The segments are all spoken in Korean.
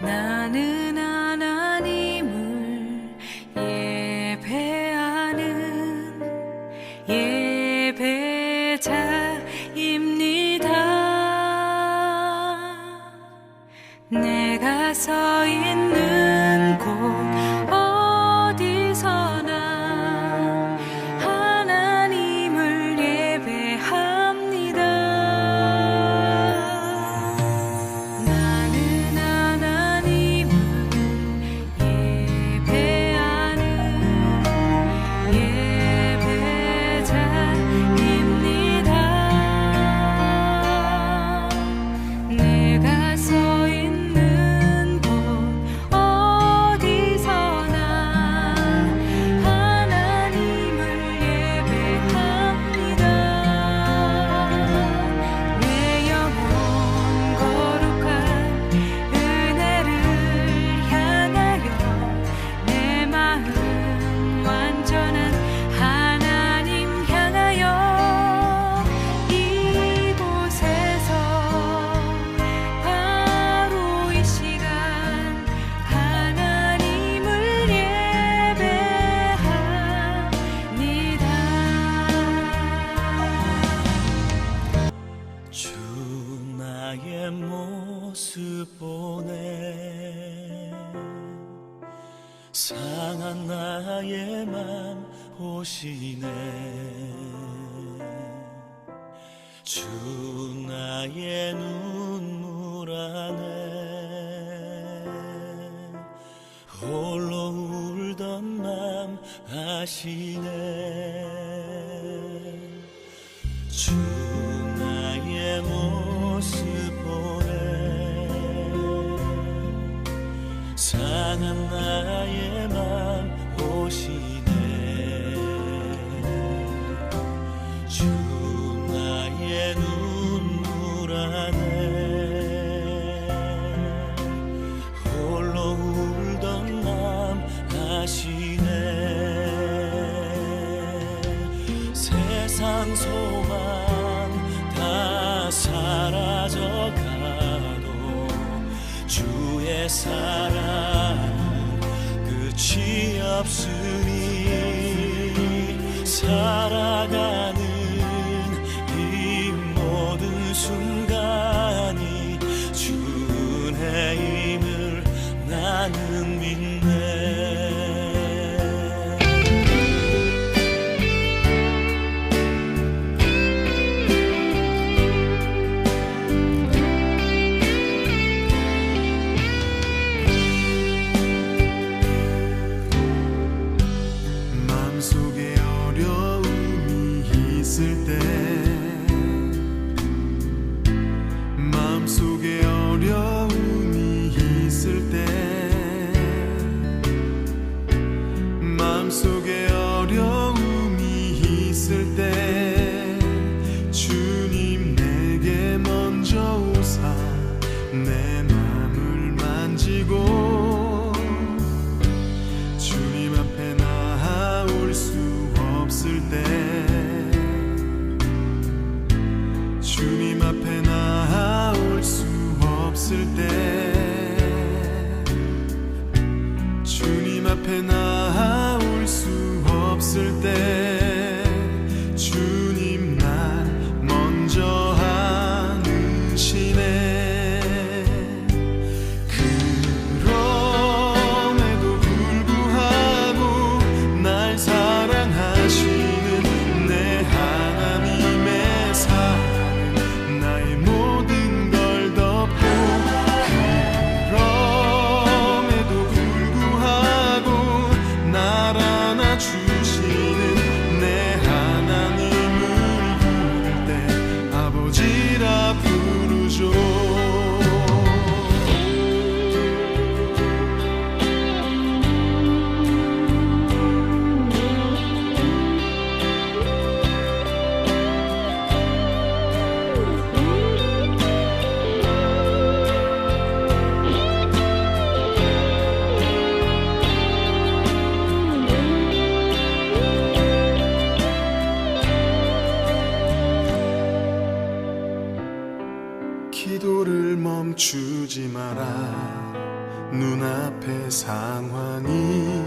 나는 하나님을 예배하는 예배자입니다. 내가 서 있는 곳 어디서나 하나님을 예배합니다. 나는 하나님을 예배하는 예배자입니다. 내가 서 있는 곳 어디서나 하나님을 예배합니다. 내 영혼 거룩한 은혜를 향하여 내 마음 완전한 하나님 향하여 이곳에서 바로 이 시간 하나님을 예배합니다. 주 나의 모습 보네 상한 나의 맘 보시네 주 나의 눈물 안에 홀로 울던 맘 아시네 주 나의 모습 보네 상한 나의 맘 보시네 주 나의 눈물 안에 홀로 울던 맘 아시네 세상 소망 다 사라져가도 주의 사랑은 끝이 없으니 살아가는 이 모든 순간이 주 은혜임을 나는 믿네 마음속에 어려움이 있을 때 마음속에 어려움이 있을 때 마음속에 어려움이 있을 때 주님 내게 먼저 오사 내 맘을 만지고 주님 앞에 나올 수 없을 때 주님 앞에 나올 수 없을 때 주님 앞에 나올 수 없을 때 주님 날 먼저 안으시네 그럼에도 불구하고 날 사랑하시는 내 하나님의 사랑 나의 모든 걸 덮고 그럼에도 불구하고 날 안아주시는 내 하나님을 부를 때 아버지라 부르죠 기도를 멈추지 마라. 눈앞의 상황이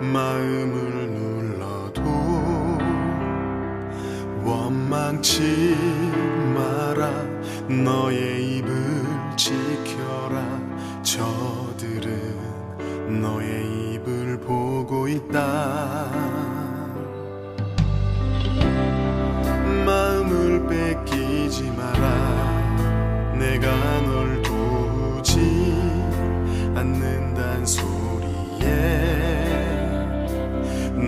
마음을 눌러도 원망치 마라. 너의 입을 지켜라. 저들은 너의 입을 보고 있다. 마음을 뺏기지 마라. 내가 널 도우지 않는단 소리에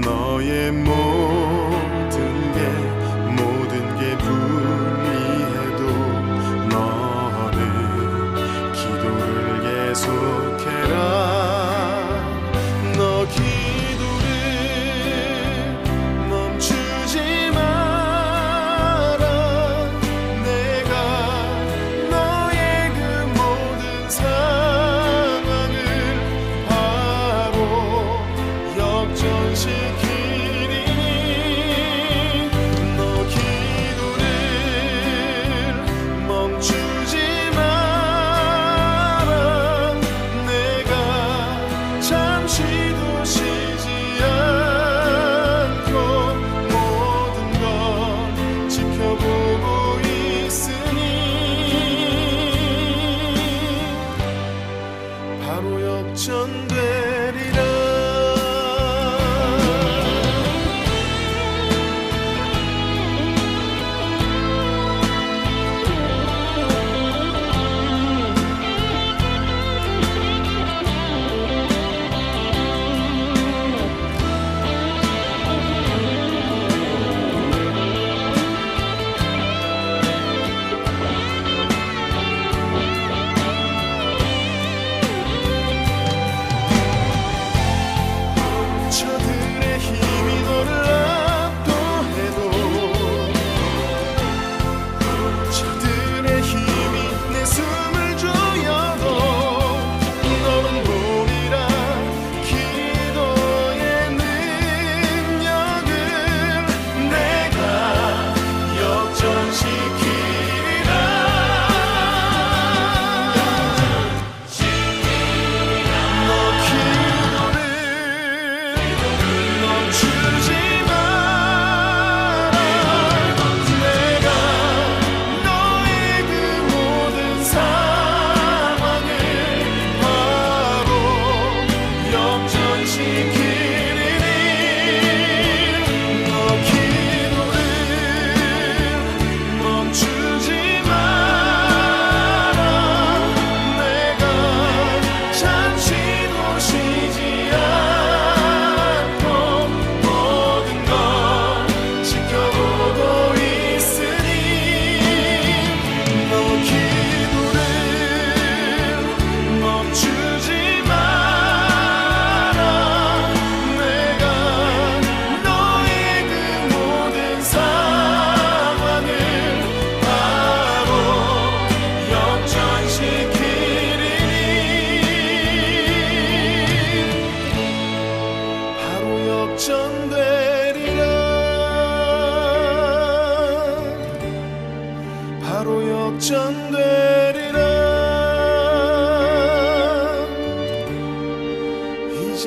너의 모든 게 불리해도 너는 기도를 계속해라. 너 기도를 멈추지 마라. 내가 너의 그 모든 상황을 바로 역전시키리니 너 기도를 멈추지 마라. 내가 잠시도 쉬지 않고 모든 걸 지켜보고 있으니 바로 역전되리라. 저들의 힘이 너를 압도해도 저들의 힘이 내 숨을 조여도 너는 보리라. 기도의 능력을 내가 역전시키리라. 너 기도를 멈추지 마라. 내가 너의 그 모든 상황을 바로 역전시키리니 너 기도를 멈추지 마라. 내가 잠시도 쉬지 않고 모든 걸 지켜보고 있으니 너 기도를 멈추지 마라. 내가 너의 그 모든 상황을 바로 역전시키리니 바로 역전되리라. 바로 역전되리라. 이제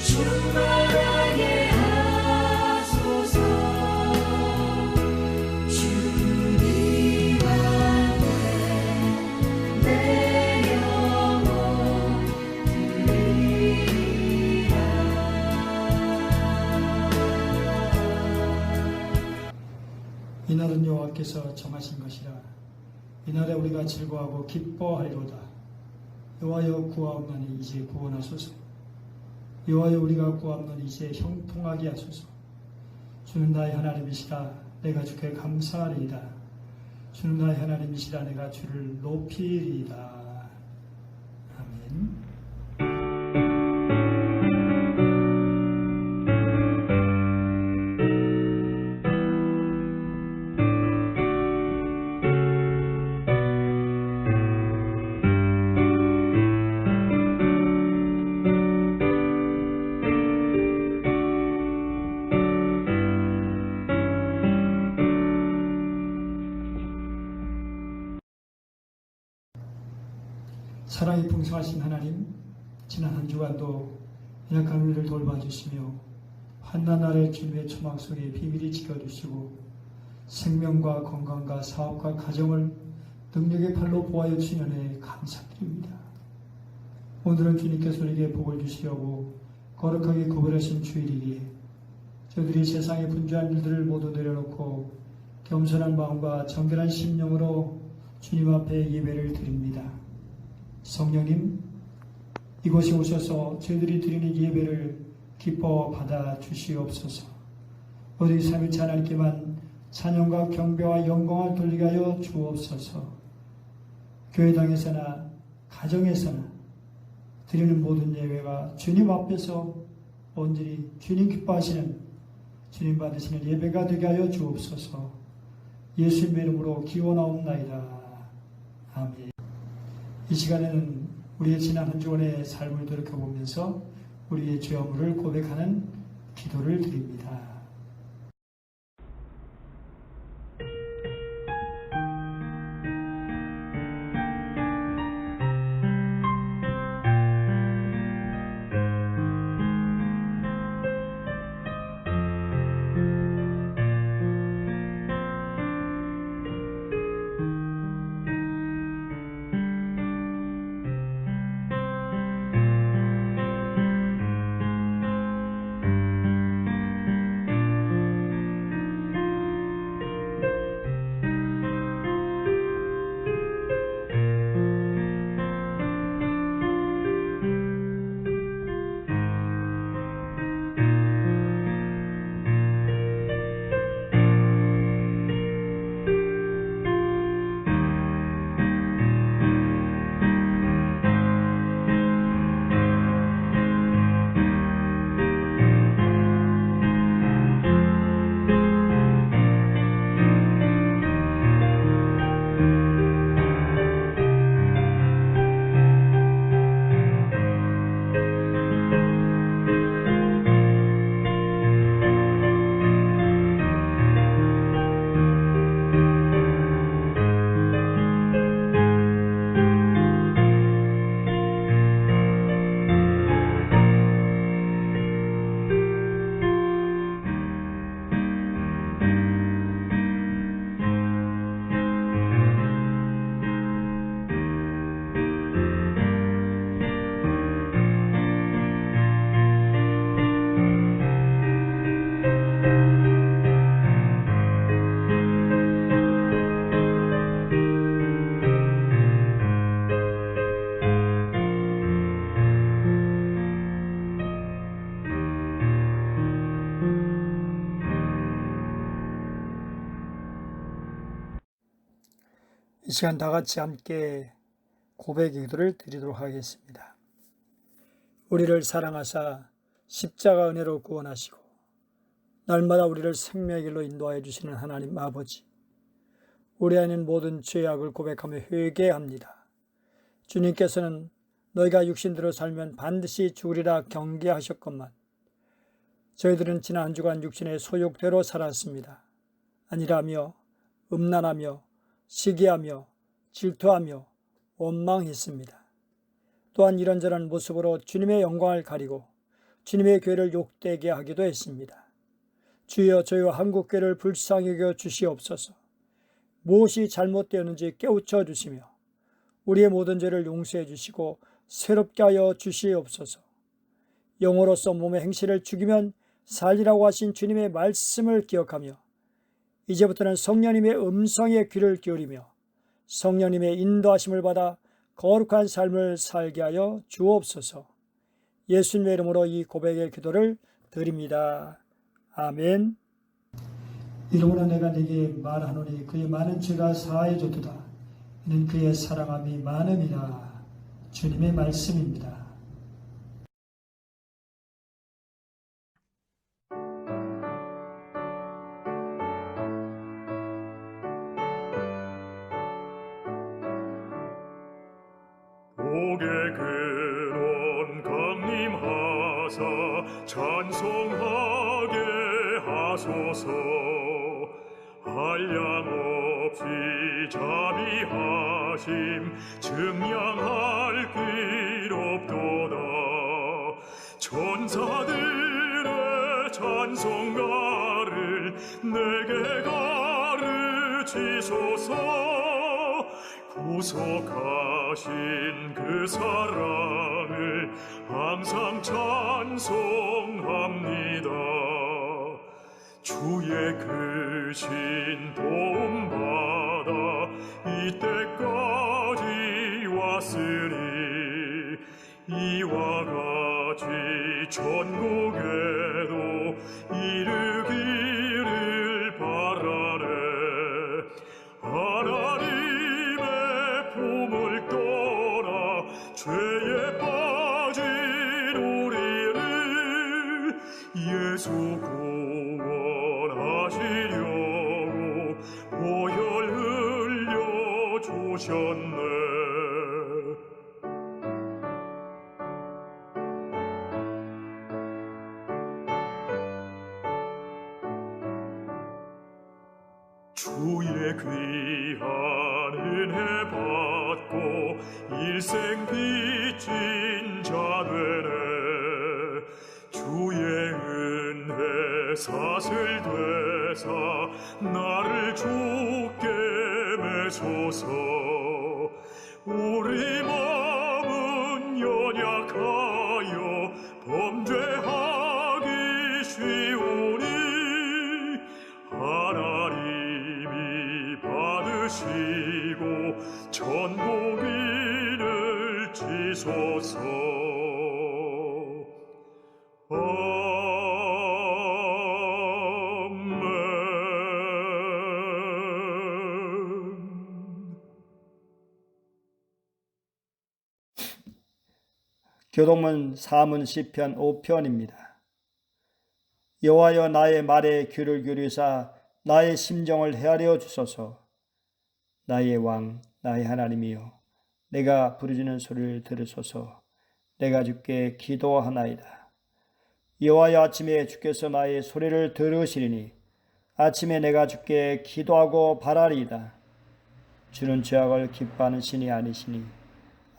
주만 이날은 여호와께서 정하신 것이라. 이날에 우리가 즐거워하고 기뻐하리로다. 여호와여 구하옵나니 이제 구원하소서. 여호와여 우리가 구하옵나니 이제 형통하게 하소서. 주는 나의 하나님이시라. 내가 주께 감사하리이다. 주는 나의 하나님이시라. 내가 주를 높이리이다. 아멘. 사랑이 풍성하신 하나님, 지난 한 주간도 연약한 우리를 돌봐주시며 환난 아래 주님의 초막 속에 비밀히 지켜주시고 생명과 건강과 사업과 가정을 능력의 팔로 보호하여 주신 은혜에 감사드립니다. 오늘은 주님께서 우리에게 복을 주시려고 거룩하게 구별하신 주일이기에 저들이 세상의 분주한 일들을 모두 내려놓고 겸손한 마음과 정결한 심령으로 주님 앞에 예배를 드립니다. 성령님, 이곳에 오셔서 저희들이 드리는 예배를 기뻐 받아 주시옵소서. 오직 삼위일체 하나님께만 찬양과 경배와 영광을 돌리게 하여 주옵소서. 교회당에서나 가정에서나 드리는 모든 예배가 주님 앞에서 온전히 주님 기뻐하시는, 주님 받으시는 예배가 되게 하여 주옵소서. 예수님의 이름으로 기원하옵나이다. 아멘. 이 시간에는 우리의 지난 한 주간의 삶을 돌이켜보면서 우리의 죄업을 고백하는 기도를 드립니다. 이 시간 다 같이 함께 고백의 기도를 드리도록 하겠습니다. 우리를 사랑하사 십자가 은혜로 구원하시고 날마다 우리를 생명의 길로 인도하여 주시는 하나님 아버지, 우리 안에 모든 죄악을 고백하며 회개합니다. 주님께서는 너희가 육신대로 살면 반드시 죽으리라 경계하셨건만 저희들은 지난 한 주간 육신의 소욕대로 살았습니다. 아니라며 음란하며 시기하며 질투하며 원망했습니다. 또한 이런저런 모습으로 주님의 영광을 가리고 주님의 교회를 욕되게 하기도 했습니다. 주여 저희와 한국교회를 불쌍히 여겨 주시옵소서. 무엇이 잘못되었는지 깨우쳐 주시며 우리의 모든 죄를 용서해 주시고 새롭게 하여 주시옵소서. 영으로서 몸의 행실을 죽이면 살리라고 하신 주님의 말씀을 기억하며 이제부터는 성령님의 음성에 귀를 기울이며 성령님의 인도하심을 받아 거룩한 삶을 살게 하여 주옵소서. 예수님의 이름으로 이 고백의 기도를 드립니다. 아멘. 이러므로 내가 네게 말하노니 그의 많은 죄가 사하여 줬도다. 이는 그의 사랑함이 많음이라. 주님의 말씀입니다. 복의 근원 강림하사 찬송하게 하소서. 한량없이 자비하심 증량할 길 없도다. 천사들의 찬송가를 내게 가르치소서. 구속하신 그 사랑을 항상 찬송합니다. 주의 크신 도움받아 이때까지 왔으니 이와 같이 천국에도 이르기를 바라네. 하나님의 품을 떠나 죄에 빠진 우리를 예수 구원하시려고 보혈 흘려 주셨네. 주의 귀한 은혜 받고 일생 빚진 자 되네. 주의 은혜 사슬 되사 나를 주께 매소서. 우리 마음은 연약하여 범죄하기 쉬우니 하나님이 받으시고 천국인을 지소서. 교동문 사문 시편 5편입니다. 여호와여 나의 말에 귀를 기울이사 나의 심정을 헤아려 주소서. 나의 왕 나의 하나님이여 내가 부르짖는 소리를 들으소서. 내가 주께 기도하나이다. 여호와여 아침에 주께서 나의 소리를 들으시리니 아침에 내가 주께 기도하고 바라리이다. 주는 죄악을 기뻐하는 신이 아니시니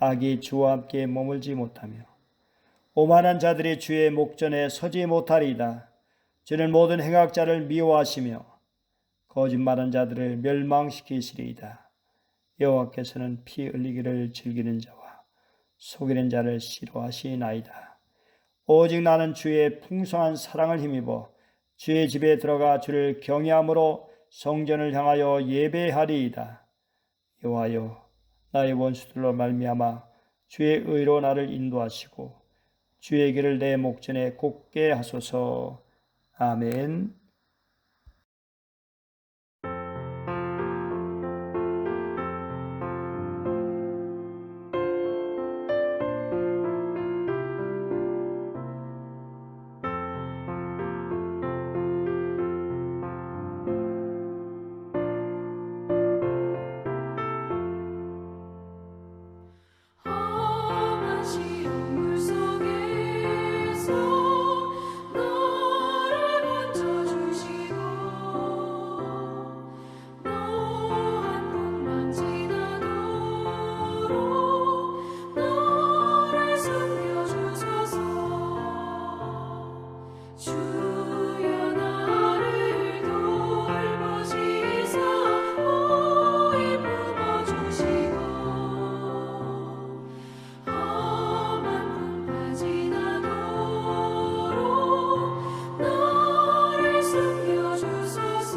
악이 주와 함께 머물지 못하며 오만한 자들이 주의 목전에 서지 못하리이다. 주는 모든 행악자를 미워하시며 거짓말한 자들을 멸망시키시리이다. 여호와께서는 피 흘리기를 즐기는 자와 속이는 자를 싫어하시나이다. 오직 나는 주의 풍성한 사랑을 힘입어 주의 집에 들어가 주를 경외함으로 성전을 향하여 예배하리이다. 여호와여 나의 원수들로 말미암아 주의 의로 나를 인도하시고 주의 길을 내 목전에 곱게 하소서. 아멘. 험한 시험 물속에서 너를 건져주시고 노한 풍랑 지나도록 너를 숨겨주소서. 주여 나를 돌보시사 오히 품어주시고 험한 풍파 지나도록 너를 숨겨주소서.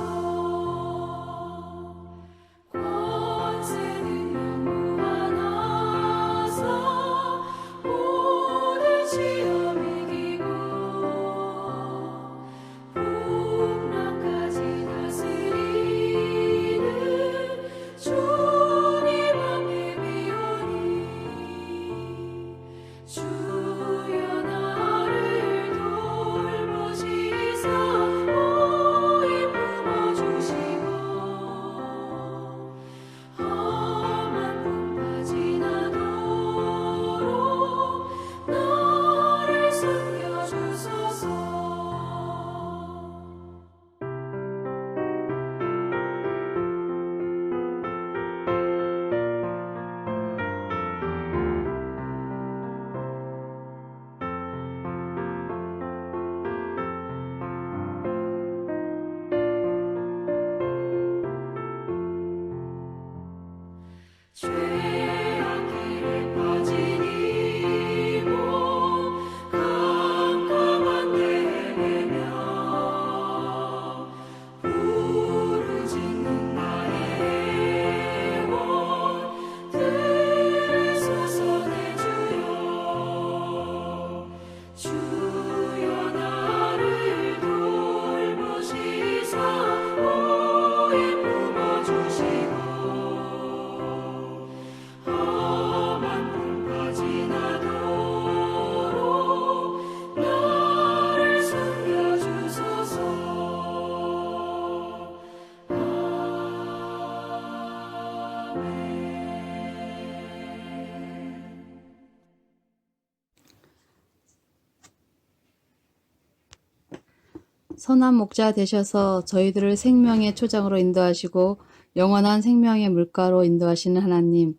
선한 목자 되셔서 저희들을 생명의 초장으로 인도하시고 영원한 생명의 물가로 인도하시는 하나님,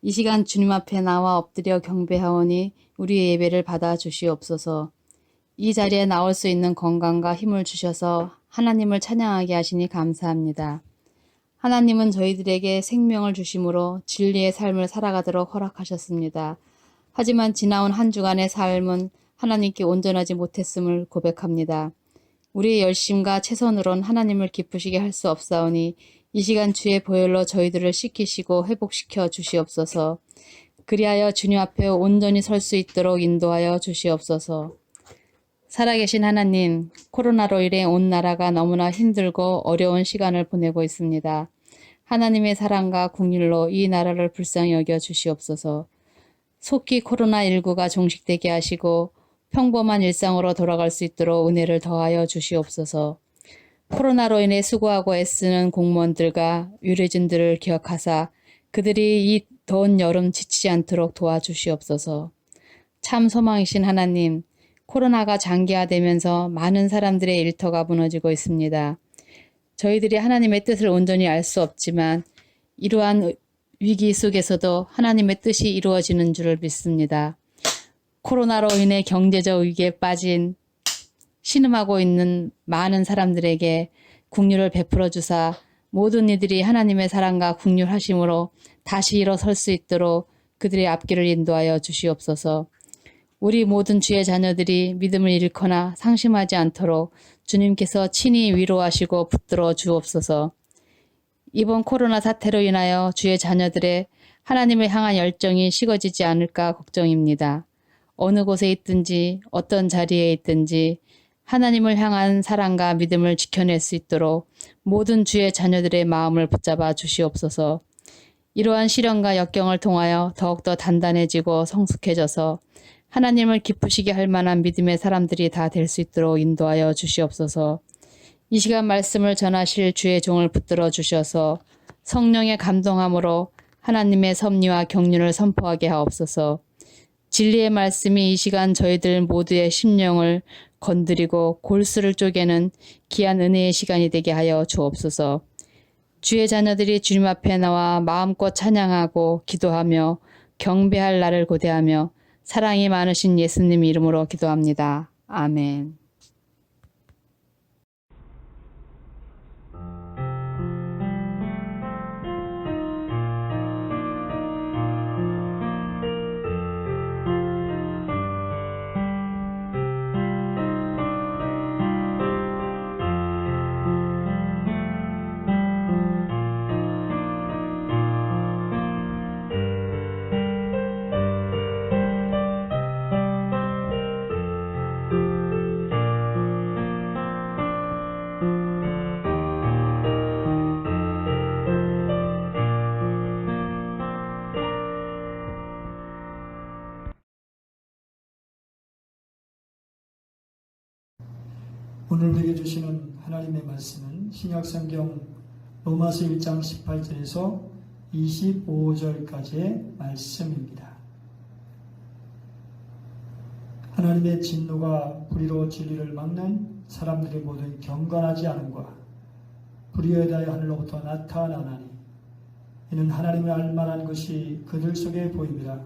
이 시간 주님 앞에 나와 엎드려 경배하오니 우리의 예배를 받아 주시옵소서. 이 자리에 나올 수 있는 건강과 힘을 주셔서 하나님을 찬양하게 하시니 감사합니다. 하나님은 저희들에게 생명을 주심으로 진리의 삶을 살아가도록 허락하셨습니다. 하지만 지나온 한 주간의 삶은 하나님께 온전하지 못했음을 고백합니다. 우리의 열심과 최선으론 하나님을 기쁘시게 할 수 없사오니 이 시간 주의 보혈로 저희들을 씻기시고 회복시켜 주시옵소서. 그리하여 주님 앞에 온전히 설 수 있도록 인도하여 주시옵소서. 살아계신 하나님, 코로나로 인해 온 나라가 너무나 힘들고 어려운 시간을 보내고 있습니다. 하나님의 사랑과 긍휼로 이 나라를 불쌍히 여겨 주시옵소서. 속히 코로나19가 종식되게 하시고 평범한 일상으로 돌아갈 수 있도록 은혜를 더하여 주시옵소서. 코로나로 인해 수고하고 애쓰는 공무원들과 의료진들을 기억하사 그들이 이 더운 여름 지치지 않도록 도와주시옵소서. 참 소망이신 하나님, 코로나가 장기화되면서 많은 사람들의 일터가 무너지고 있습니다. 저희들이 하나님의 뜻을 온전히 알 수 없지만 이러한 위기 속에서도 하나님의 뜻이 이루어지는 줄을 믿습니다. 코로나로 인해 경제적 위기에 빠진 신음하고 있는 많은 사람들에게 긍휼을 베풀어 주사 모든 이들이 하나님의 사랑과 긍휼하심으로 다시 일어설 수 있도록 그들의 앞길을 인도하여 주시옵소서. 우리 모든 주의 자녀들이 믿음을 잃거나 상심하지 않도록 주님께서 친히 위로하시고 붙들어 주옵소서. 이번 코로나 사태로 인하여 주의 자녀들의 하나님을 향한 열정이 식어지지 않을까 걱정입니다. 어느 곳에 있든지 어떤 자리에 있든지 하나님을 향한 사랑과 믿음을 지켜낼 수 있도록 모든 주의 자녀들의 마음을 붙잡아 주시옵소서. 이러한 시련과 역경을 통하여 더욱더 단단해지고 성숙해져서 하나님을 기쁘시게 할 만한 믿음의 사람들이 다 될 수 있도록 인도하여 주시옵소서. 이 시간 말씀을 전하실 주의 종을 붙들어 주셔서 성령의 감동함으로 하나님의 섭리와 경륜을 선포하게 하옵소서. 진리의 말씀이 이 시간 저희들 모두의 심령을 건드리고 골수를 쪼개는 귀한 은혜의 시간이 되게 하여 주옵소서. 주의 자녀들이 주님 앞에 나와 마음껏 찬양하고 기도하며 경배할 날을 고대하며 사랑이 많으신 예수님 이름으로 기도합니다. 아멘. 오늘 우리에게 주시는 하나님의 말씀은 신약성경 로마서 1장 18절에서 25절까지의 말씀입니다. 하나님의 진노가 불의로 진리를 막는 사람들의 모든 경건하지 않음과 불의에 대하여 하늘로부터 나타나나니 이는 하나님을 알만한 것이 그들 속에 보임이라.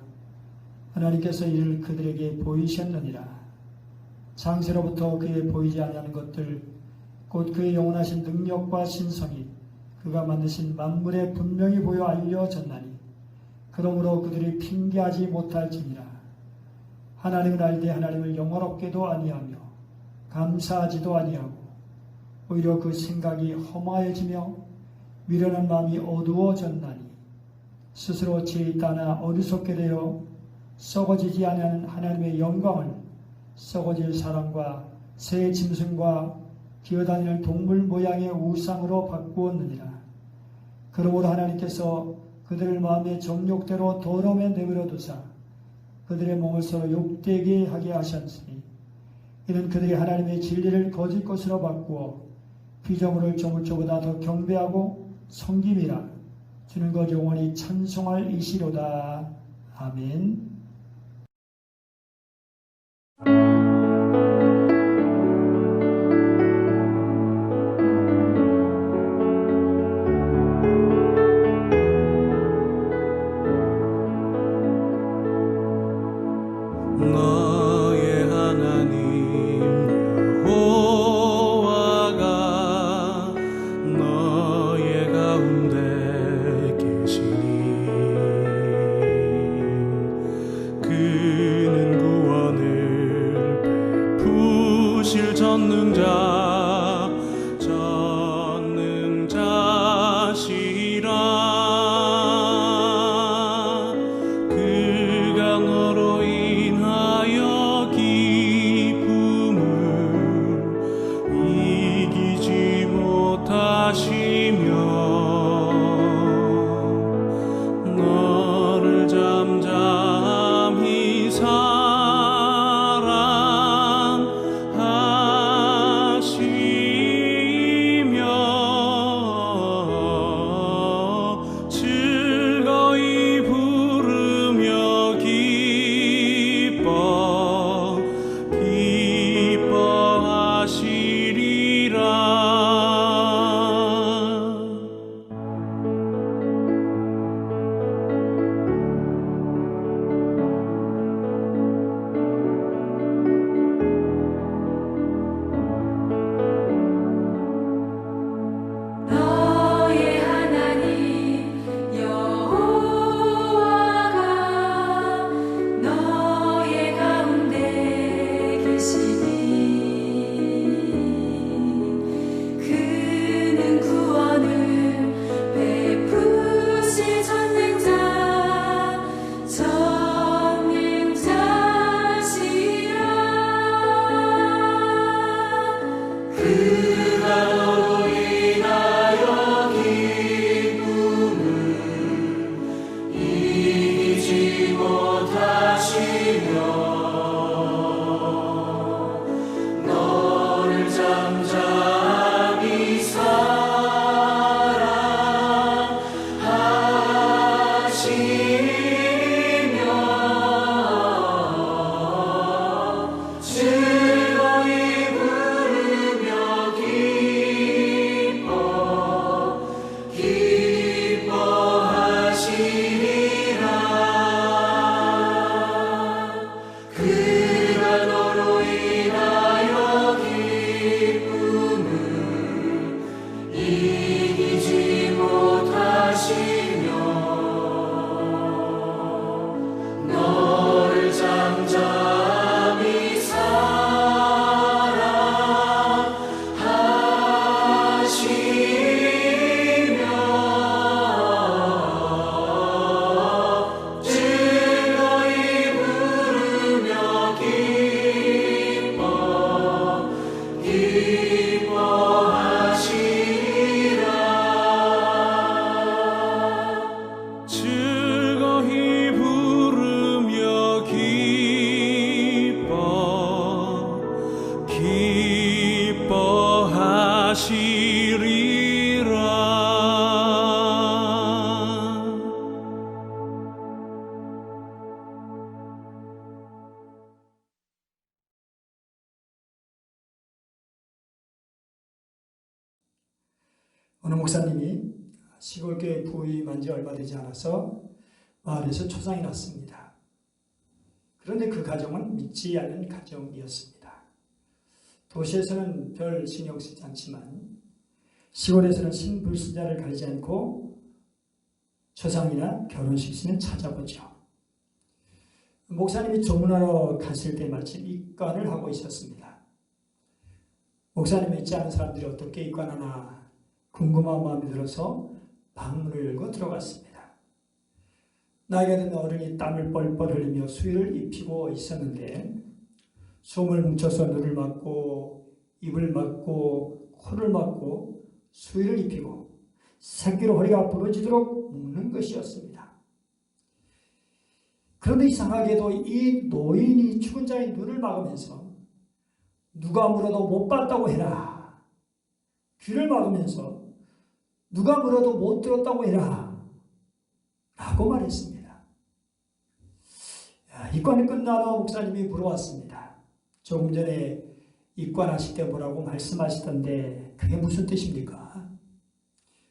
하나님께서 이를 그들에게 보이셨느니라. 창세로부터 그에 보이지 아니하는 것들 곧 그의 영원하신 능력과 신성이 그가 만드신 만물에 분명히 보여 알려졌나니 그러므로 그들이 핑계하지 못할지니라. 하나님을 알되 하나님을 영원롭게도 아니하며 감사하지도 아니하고 오히려 그 생각이 허무해지며 미련한 마음이 어두워졌나니 스스로 지혜 따나 어리석게 되어 썩어지지 아니하는 하나님의 영광을 썩어질 사람과 새 짐승과 기어다니는 동물 모양의 우상으로 바꾸었느니라. 그러므로 하나님께서 그들을 마음의 정욕대로 더러움에 내버려 두사 그들의 몸을 서로 욕되게 하게 하셨으니 이는 그들이 하나님의 진리를 거짓 것으로 바꾸어 피조물을 조물주보다 더 경배하고 섬김이라. 주는 것 영원히 찬송할 이시로다. 아멘. 전능자시라. 그가 너로 인하여 기쁨을 이기지 못하시며 너를 잠잠히 사랑하시며 즐거이 부르며 기뻐하시리라. 너의 하나님 여호와가 너의 가운데 계시니 그는 구원을 베푸실 전능자시라. 그가 너로 인하여 기쁨을 이기지 못하시며 너를 잠잠히 사랑하시며 즐거이 부르며 기뻐하시리라. 그가 너로 인하여 기쁨을 이기지 못하시며 너를 잠잠히 사랑하시며 즐거이 부르며 기뻐하시리라. 즐거이 부르며 기뻐하시리라. 어느 목사님이 시골교회 부임한 지 얼마 되지 않아서 마을에서 초상이 났습니다. 그런데 그 가정은 믿지 않는 가정이었습니다. 도시에서는 별 신경 쓰지 않지만 시골에서는 신불신자를 가리지 않고 초상이나 결혼식신을 찾아보죠. 목사님이 조문하러 갔을 때 마침 입관을 하고 있었습니다. 목사님이 믿지 않은 사람들이 어떻게 입관하나 궁금한 마음이 들어서 방문을 열고 들어갔습니다. 나이가 든 어른이 땀을 뻘뻘 흘리며 수의를 입히고 있었는데 숨을 뭉쳐서 눈을 막고 입을 막고 코를 막고 수의를 입히고 새끼로 허리가 부러지도록 묶는 것이었습니다. 그런데 이상하게도 이 노인이 죽은 자의 눈을 막으면서 누가 물어도 못 봤다고 해라. 귀를 막으면서 누가 물어도 못 들었다고 해라. 라고 말했습니다. 입관이 끝나고 목사님이 물어왔습니다. 조금 전에 입관하실 때 뭐라고 말씀하시던데 그게 무슨 뜻입니까?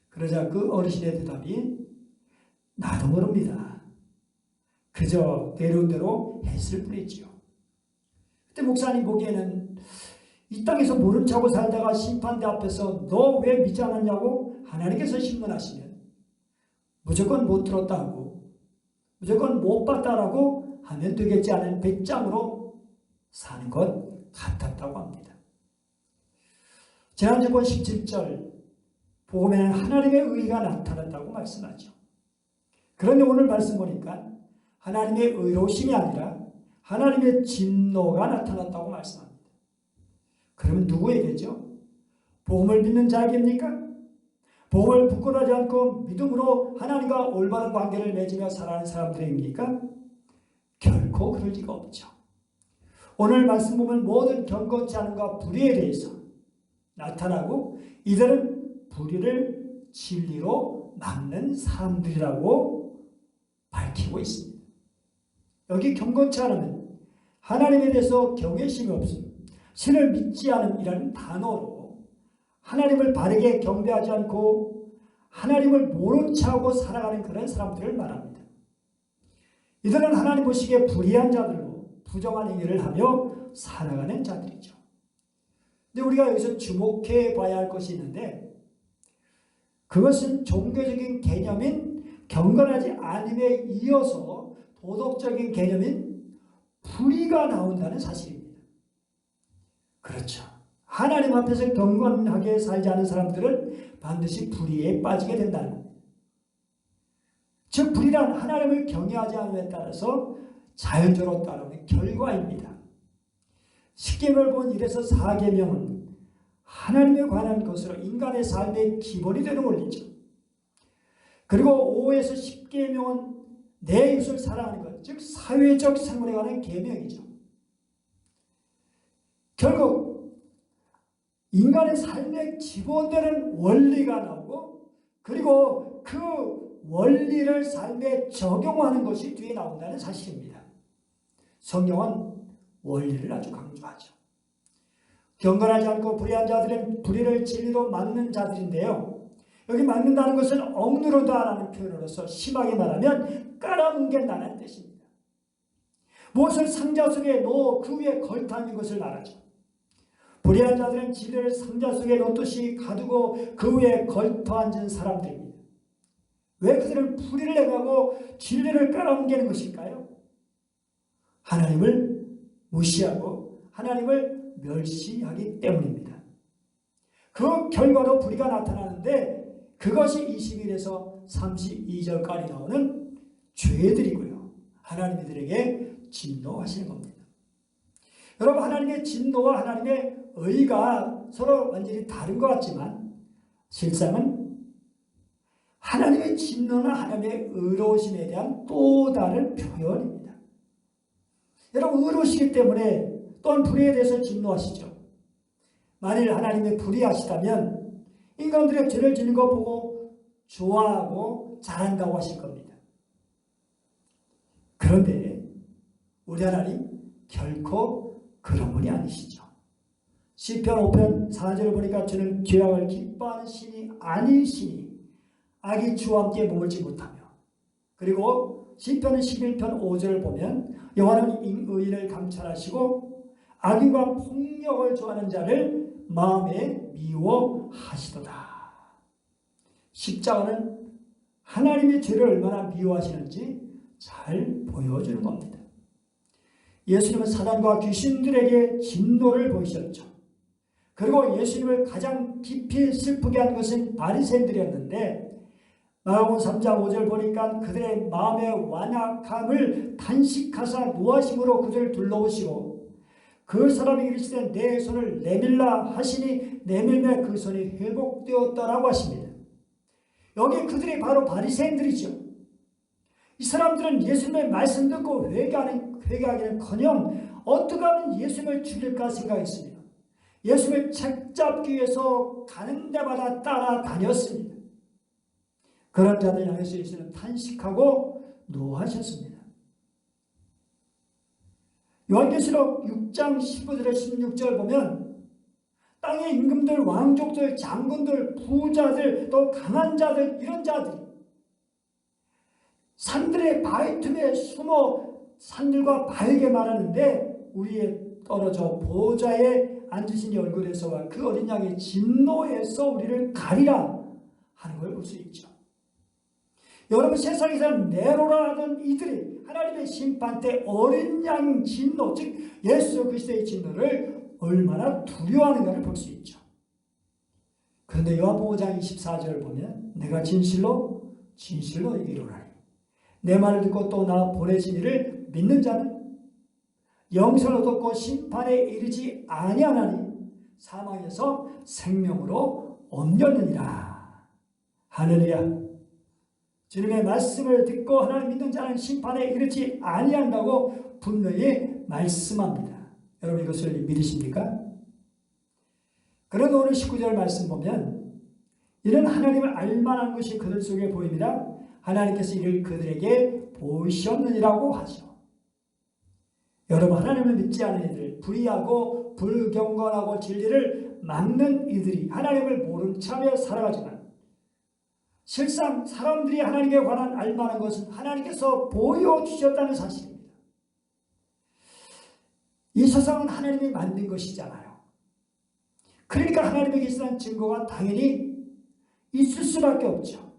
그러자 그 어르신의 대답이 나도 모릅니다. 그저 내려온 대로 했을 뿐이지요. 그때 목사님 보기에는 이 땅에서 모른 척하고 살다가 심판대 앞에서 너 왜 믿지 않았냐고 하나님께서 신문하시면 무조건 못 들었다고 무조건 못 봤다라고 하면 되겠지 않은 배짱으로 사는 것 같았다고 합니다. 지난주 본 17절 복음에는 하나님의 의가 나타났다고 말씀하죠. 그런데 오늘 말씀 보니까 하나님의 의로우심이 아니라 하나님의 진노가 나타났다고 말씀합니다. 그러면 누구에게죠? 복음을 믿는 자에게입니까? 복음을 부끄러워하지 않고 믿음으로 하나님과 올바른 관계를 맺으며 살아가는 사람들입니까? 결코 그럴 리가 없죠. 오늘 말씀 보면 모든 경건치 않음과 불의에 대해서 나타나고 이들은 불의를 진리로 막는 사람들이라고 밝히고 있습니다. 여기 경건치 않으면 하나님에 대해서 경외심이 없음, 신을 믿지 않음이라는 단어로 하나님을 바르게 경배하지 않고 하나님을 모른 척하고 살아가는 그런 사람들을 말합니다. 이들은 하나님 보시기에 불의한 자들로 부정한 행위를 하며 살아가는 자들이죠. 근데 우리가 여기서 주목해 봐야 할 것이 있는데 그것은 종교적인 개념인 경건하지 않음에 이어서 도덕적인 개념인 불의가 나온다는 사실입니다. 그렇죠. 하나님 앞에서 경건하게 살지 않은 사람들은 반드시 불의에 빠지게 된다는 겁니다. 즉 불의란 하나님을 경외하지 않음에 따라서 자연적으로 따르는 결과입니다. 십계명을 본 1에서 4계명은 하나님에 관한 것으로 인간의 삶의 기본이 되는 원리죠. 그리고 5에서 10계명은 내 이웃을 사랑하는 것, 즉 사회적 생활에 관한 계명이죠. 결국 인간의 삶의 기본되는 원리가 나오고 그리고 그 원리를 삶에 적용하는 것이 뒤에 나온다는 사실입니다. 성경은 원리를 아주 강조하죠. 경건하지 않고 불의한 자들은 불의를 진리로 막는 자들인데요. 여기 막는다는 것은 억누르다라는 표현으로서 심하게 말하면 깔아뭉갠다는 뜻입니다. 무엇을 상자 속에 넣어 그 위에 걸터앉는 것을 말하죠. 불의한 자들은 진리를 상자 속에 넣듯이 가두고 그 위에 걸터앉은 사람들입니다. 왜 그들은 불의를 행하고 진리를 깔아뭉개는 것일까요? 하나님을 무시하고 하나님을 멸시하기 때문입니다. 그 결과로 불의가 나타나는데 그것이 21에서 32절까지 나오는 죄들이고요. 하나님 이들에게 진노하시는 겁니다. 여러분 하나님의 진노와 하나님의 의가 서로 완전히 다른 것 같지만 실상은 하나님의 진노나 하나님의 의로우심에 대한 또 다른 표현입니다. 여러분 의로우시기 때문에 또한 불의에 대해서 진노하시죠. 만일 하나님이 불의하시다면 인간들의 죄를 짓는 거 보고 좋아하고 잘한다고 하실 겁니다. 그런데 우리 하나님 결코 그런 분이 아니시죠. 시편 5편 4절을 보니까 주는 죄악을 기뻐하는 신이 아니시니 악이 주와 함께 머물지 못하며 그리고 시편 11편 5절을 보면 여호와는 의인을 감찰하시고 악인과 폭력을 좋아하는 자를 마음에 미워하시도다. 십자가는 하나님의 죄를 얼마나 미워하시는지 잘 보여주는 겁니다. 예수님은 사단과 귀신들에게 진노를 보이셨죠. 그리고 예수님을 가장 깊이 슬프게 한 것은 바리새인들이었는데 마가복음 3장 5절 보니까 그들의 마음의 완악함을 단식하사 노하심으로 그들을 둘러오시고 그 사람이 이르시되 내 손을 내밀라 하시니 내밀매 그 손이 회복되었다라고 하십니다. 여기 그들이 바로 바리새인들이죠. 이 사람들은 예수님의 말씀 듣고 회개하기는커녕 어떻게 하면 예수님을 죽일까 생각했습니다. 예수님을 책잡기 위해서 가는 데마다 따라다녔습니다. 그런 자들 향해서 예수님은 탄식하고 노하셨습니다. 요한계시록 6장 15절에 16절 보면 땅의 임금들, 왕족들, 장군들, 부자들, 또 강한 자들 이런 자들이 산들의 바위 틈에 숨어 산들과 바에게 말하는데 우리에 떨어져 보좌에 앉으신 이 얼굴에서와 그 어린 양의 진노에서 우리를 가리라 하는 걸 볼 수 있죠. 여러분 세상에서 네로라 하던 이들이 하나님의 심판 때 어린 양 진노 즉 예수 그리스도의 진노를 얼마나 두려워하는가를 볼 수 있죠. 그런데 요한복음 5장 24절 보면 내가 진실로 이르노니 내 말을 듣고 또 나 보내신 이를 믿는 자는 영생을 얻었고 심판에 이르지 아니하나니 사망에서 생명으로 옮겼느니라. 할렐루야. 주님의 말씀을 듣고 하나님 믿는 자는 심판에 이르지 아니한다고 분명히 말씀합니다. 여러분 이것을 믿으십니까? 그런데 오늘 19절 말씀 보면 이는 하나님을 알만한 것이 그들 속에 보입니다. 하나님께서 이를 그들에게 보이셨느니라고 하죠. 여러분 하나님을 믿지 않은 이들, 불의하고 불경건하고 진리를 막는 이들이 하나님을 모른 채하며 살아가지만 실상 사람들이 하나님에 관한 알만한 것은 하나님께서 보여주셨다는 사실입니다. 이 세상은 하나님이 만든 것이잖아요. 그러니까 하나님에게 있는 증거가 당연히 있을 수밖에 없죠.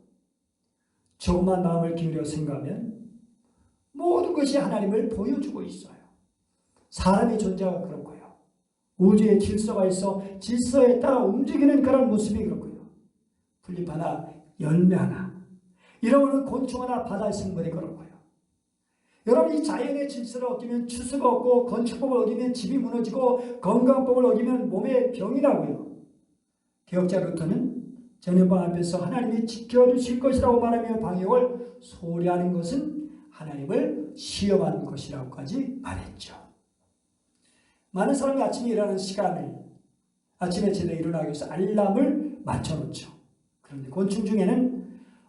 조금만 마음을 기울여 생각하면 모든 것이 하나님을 보여주고 있어요. 사람의 존재가 그렇고요. 우주에 질서가 있어 질서에 따라 움직이는 그런 모습이 그렇고요. 풀잎 하나, 열매 하나, 이러고는 곤충 하나, 바다의 생물이 그렇고요. 여러분 이 자연의 질서를 어기면 추수가 없고 건축법을 어기면 집이 무너지고 건강법을 어기면 몸에 병이 나고요. 개혁자 루터는 전염병 앞에서 하나님이 지켜주실 것이라고 말하며 방역을 소리하는 것은 하나님을 시험하는 것이라고까지 말했죠. 많은 사람이 아침에 일어나는 시간을 아침에 제대로 일어나기 위해서 알람을 맞춰놓죠. 그런데 곤충 중에는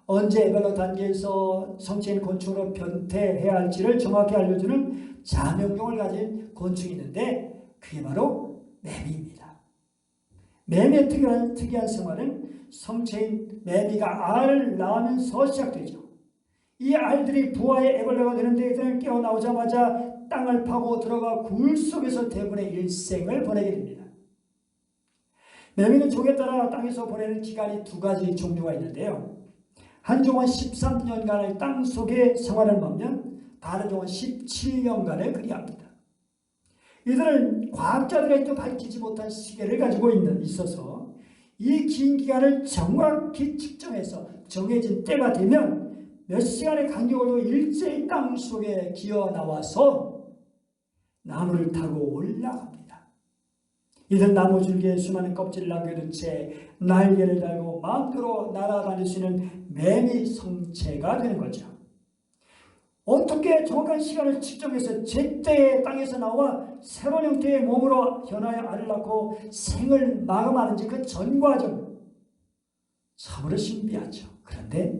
언제 에벌러 단계에서 성체인 곤충으로 변태해야 할지를 정확히 알려주는 자명종을 가진 곤충이 있는데 그게 바로 매미입니다. 매미의 특이한 생활은 성체인 매미가 알을 낳으면서 시작되죠. 이 알들이 부화의 애벌레가 되는데 이들은 깨어나오자마자 땅을 파고 들어가 굴 속에서 대부분의 일생을 보내게 됩니다. 매미는 종에 따라 땅에서 보내는 기간이 두 가지 종류가 있는데요. 한 종은 13년간을 땅 속에 생활을 하면 다른 종은 17년간을 그리합니다. 이들은 과학자들에게도 밝히지 못한 시계를 가지고 있어서 이 긴 기간을 정확히 측정해서 정해진 때가 되면 몇 시간의 간격으로 일제히 땅 속에 기어 나와서 나무를 타고 올라갑니다. 이들 나무 줄기에 수많은 껍질을 남겨둔 채 날개를 달고 마음대로 날아다닐 수 있는 매미 성체가 되는 거죠. 어떻게 정확한 시간을 측정해서 제때에 땅에서 나와 새로운 형태의 몸으로 변하여 알을 낳고 생을 마감하는지 그 전 과정 참으로 신비하죠. 그런데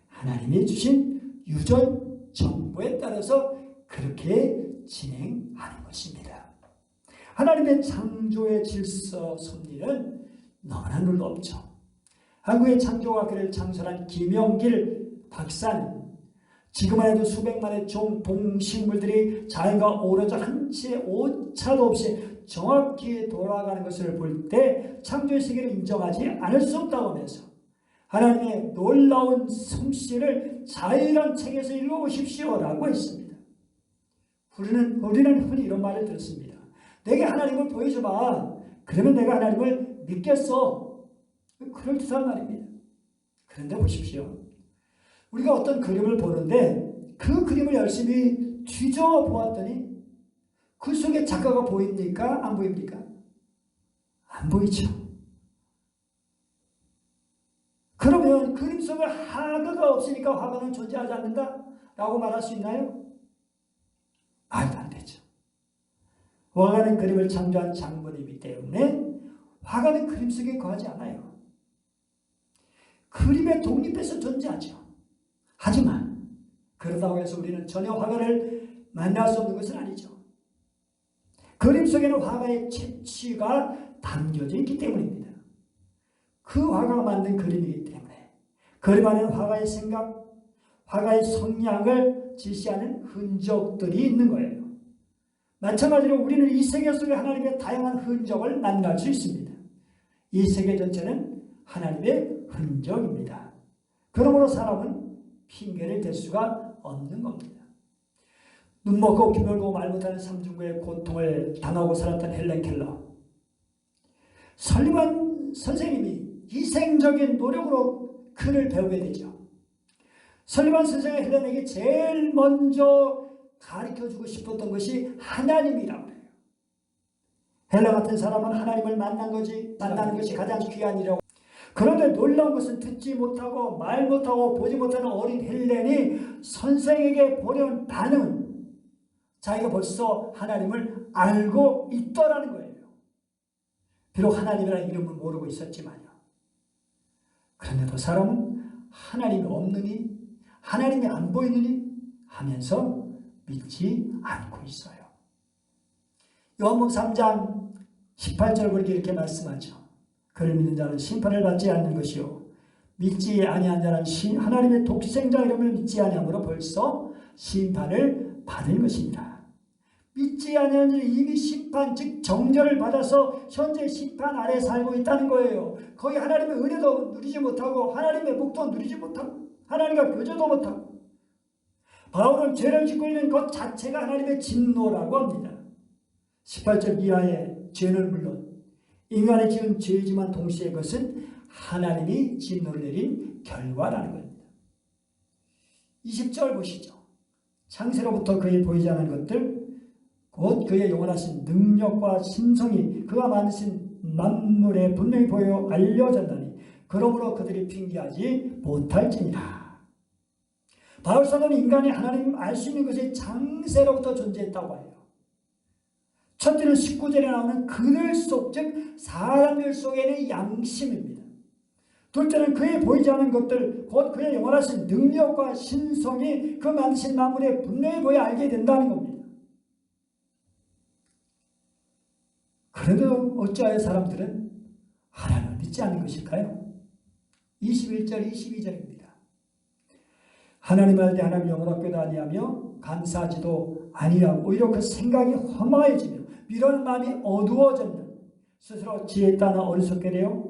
하나님이 주신 유전 정보에 따라서 그렇게 진행하는 것입니다. 하나님의 창조의 질서 섭리는 너무나 놀랍죠. 한국의 창조학계를 창설한 김영길 박사는 지금만 해도 수백만의 동식물들이 자연과 어우러져 한 치의 오차도 없이 정확히 돌아가는 것을 볼 때 창조의 세계를 인정하지 않을 수 없다고 하면서 하나님의 놀라운 솜씨를 자유란 책에서 읽어보십시오라고 했습니다. 우리는 흔히 이런 말을 들었습니다. 내게 하나님을 보여줘봐. 그러면 내가 하나님을 믿겠어. 그럴듯한 말입니다. 그런데 보십시오. 우리가 어떤 그림을 보는데 그 그림을 열심히 뒤져보았더니 그 속에 작가가 보입니까? 안 보입니까? 안 보이죠. 그러면 그림 속에 화가가 없으니까 화가는 존재하지 않는다? 라고 말할 수 있나요? 말도 안 되죠. 화가는 그림을 창조한 장본이기 때문에 화가는 그림 속에 거하지 않아요. 그림의 독립해서 존재하죠. 하지만 그러다고 해서 우리는 전혀 화가를 만날 수 없는 것은 아니죠. 그림 속에는 화가의 채취가 담겨져 있기 때문입니다. 그 화가가 만든 그림이기 때문에 그림 안에는 화가의 생각, 화가의 성향을 지시하는 흔적들이 있는 거예요. 마찬가지로 우리는 이 세계 속에 하나님의 다양한 흔적을 만날 수 있습니다. 이 세계 전체는 하나님의 흔적입니다. 그러므로 사람은 핑계를 댈 수가 없는 겁니다. 눈 먹고 귀 멀고 말 못하는 삼중고의 고통을 당하고 살았던 헬렌 켈러. 설리반 선생님이 희생적인 노력으로 글을 배우게 되죠. 설리반 선생이 헬렌에게 제일 먼저 가르쳐주고 싶었던 것이 하나님이라고 해요. 헬라 같은 사람은 하나님을 만나는 것이 가장 귀한 일이라고. 그런데 놀라운 것은 듣지 못하고 말 못하고 보지 못하는 어린 헬렌이 선생에게 보내는 반응은 자기가 벌써 하나님을 알고 있더라는 거예요. 비록 하나님이라는 이름을 모르고 있었지만요. 그런데도 사람은 하나님이 없느니, 하나님이 안 보이느니 하면서 믿지 않고 있어요. 요한복음 3장 18절 그렇게 이렇게 말씀하죠. 그를 믿는 자는 심판을 받지 않는 것이요 믿지 아니한 자는 하나님의 독생자 이름을 믿지 아니함으로 벌써 심판을 받을 것입니다. 믿지 아니하는 자는 이미 심판 즉 정죄를 받아서 현재 심판 아래 살고 있다는 거예요. 거기 하나님의 은혜도 누리지 못하고 하나님의 복도 누리지 못하고 하나님과 교제도 못하고 바울은 죄를 짓고 있는 것 자체가 하나님의 진노라고 합니다. 18절 이하의 죄는 물론 인간이 지은 죄이지만 동시에 그것은 하나님이 진노를 내린 결과라는 겁니다. 20절 보시죠. 창세로부터 그에 보이지 않은 것들 곧 그의 영원하신 능력과 신성이 그가 만드신 만물에 분명히 보여 알려졌나니 그러므로 그들이 핑계하지 못할지니라. 바울 사도는 인간이 하나님 알 수 있는 것이 창세로부터 존재했다고 해요. 첫째는 19절에 나오는 그들 속, 즉 사람들 속에는 양심입니다. 둘째는 그의 보이지 않은 것들, 곧 그의 영원하신 능력과 신성이 그 만드신 만물에 분명히 보여 알게 된다는 겁니다. 그래도 어찌하여 사람들은 하나님을 믿지 않는 것일까요? 21절, 22절입니다. 하나님 알되 하나님 영원하게도 아니하며 감사하지도 아니하고 오히려 그 생각이 허망해지며 미련한 마음이 어두워졌는 스스로 지혜 따나 어리석게 되어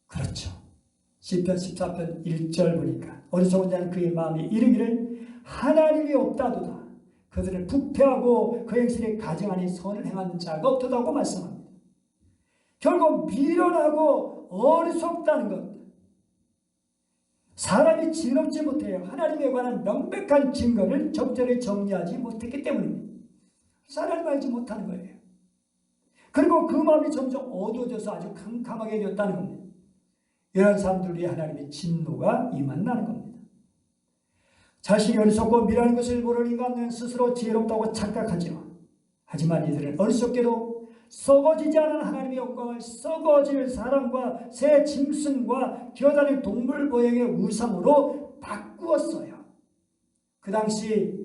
그렇죠. 시편 14편 1절 보니까 어리석은 자는 그의 마음이 이르기를 하나님이 없다도다. 그들은 부패하고 그 행실에 가증하니 선을 행하는 자가 없도다고 말씀합니다. 결국 미련하고 어리석다는 것. 사람이 지혜롭지 못해요. 하나님에 관한 명백한 증거를 적절히 정리하지 못했기 때문입니다. 하나님을 알지 못하는 거예요. 그리고 그 마음이 점점 어두워져서 아주 캄캄하게 되었다는 겁니다. 이런 사람들 위해 하나님의 진노가 임한다는 겁니다. 자신이 어리석고 미련한 것을 모르는 인간은 스스로 지혜롭다고 착각하지요. 하지만 이들은 어리석게도 썩어지지 않은 하나님의 영광을 썩어질 사람과 새 짐승과 기어다니는 동물 모양의 우상으로 바꾸었어요. 그 당시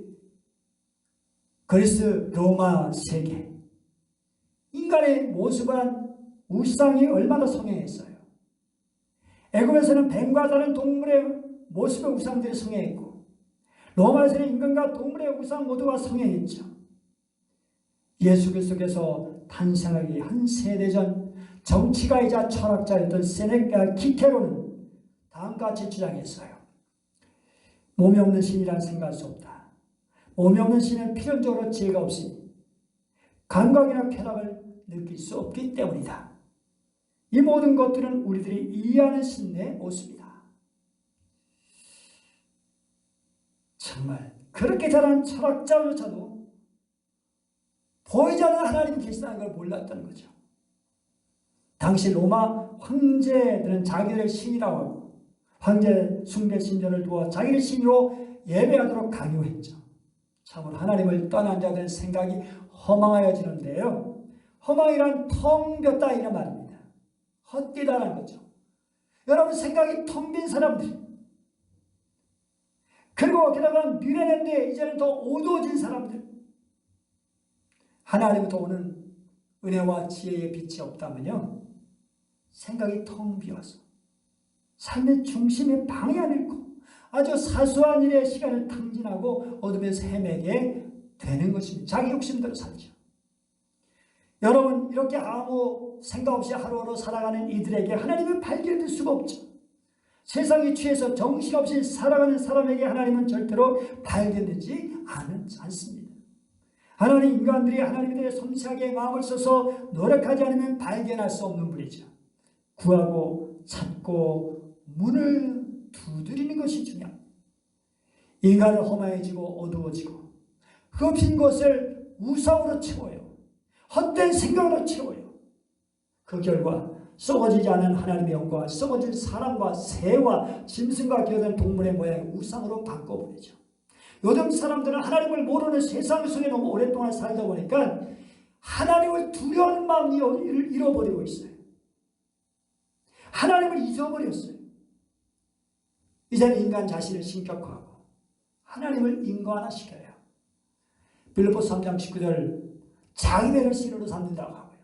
그리스 로마 세계 인간의 모습은 우상이 얼마나 성행했어요. 애굽에서는 뱀과 다른 동물의 모습의 우상들이 성행했고 로마에서는 인간과 동물의 우상 모두가 성행했죠. 예수 그리스도께서 탄생하기 한 세대 전 정치가이자 철학자였던 세네카 키케로는 다음과 같이 주장했어요. 몸이 없는 신이란 생각할 수 없다. 몸이 없는 신은 필연적으로 지혜가 없으니 감각이나 쾌락을 느낄 수 없기 때문이다. 이 모든 것들은 우리들이 이해하는 신의 모습이다. 정말 그렇게 잘한 철학자조차도 보이지 않는 하나님이 계시다는 걸 몰랐다는 거죠. 당시 로마 황제들은 자기를 신이라고 하고 황제 숭배 신전을 두어 자기를 신으로 예배하도록 강요했죠. 참으로 하나님을 떠난 자들의 생각이 허망하여지는데요. 허망이란 텅 비었다 이런 말입니다. 헛되다라는 거죠. 여러분 생각이 텅 빈 사람들 그리고 게다가 미련한데 이제는 더 어두워진 사람들 하나님부터 오는 은혜와 지혜의 빛이 없다면요. 생각이 텅 비어서 삶의 중심에 방해가 잃고 아주 사소한 일에 시간을 탕진하고 어둠에서 헤매게 되는 것입니다. 자기 욕심대로 살죠. 여러분 이렇게 아무 생각 없이 하루하루 살아가는 이들에게 하나님을 발견될 수가 없죠. 세상에 취해서 정신없이 살아가는 사람에게 하나님은 절대로 발견되지 않습니다. 하나님 인간들이 하나님에 대해 섬세하게 마음을 써서 노력하지 않으면 발견할 수 없는 분이죠. 구하고 찾고 문을 두드리는 것이 중요합니다. 인간은 허망해지고 어두워지고 그 빈 곳을 우상으로 채워요. 헛된 생각으로 채워요. 그 결과 썩어지지 않은 하나님의 영과 썩어질 사람과 새와 짐승과 기어다니는 동물의 모양을 우상으로 바꿔버리죠. 요즘 사람들은 하나님을 모르는 세상 속에 너무 오랫동안 살다 보니까 하나님을 두려워하는 마음을 잃어버리고 있어요. 하나님을 잊어버렸어요. 이제는 인간 자신을 신격화하고 하나님을 인간화시켜요. 빌립보서 3장 19절 자기배를 신으로 삼는다고 하고요.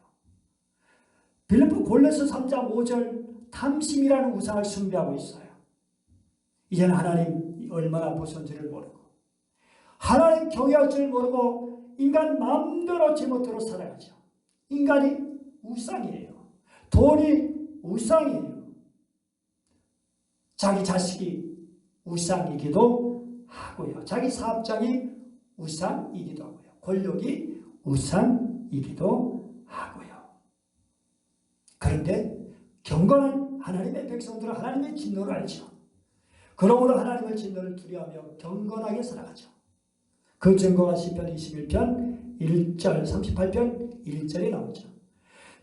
빌립보 골로새 3장 5절 탐심이라는 우상을 숭배하고 있어요. 이제는 하나님 얼마나 보선지를 모르고 하나님 경외할 줄 모르고 인간 마음대로 제멋대로 살아가죠. 인간이 우상이에요. 돈이 우상이에요. 자기 자식이 우상이기도 하고요. 자기 사업장이 우상이기도 하고요. 권력이 우상이기도 하고요. 그런데 경건한 하나님의 백성들은 하나님의 진노를 알죠. 그러므로 하나님의 진노를 두려워하며 경건하게 살아가죠. 그 증거가 시편 21편 1절 38편 1절에 나오죠.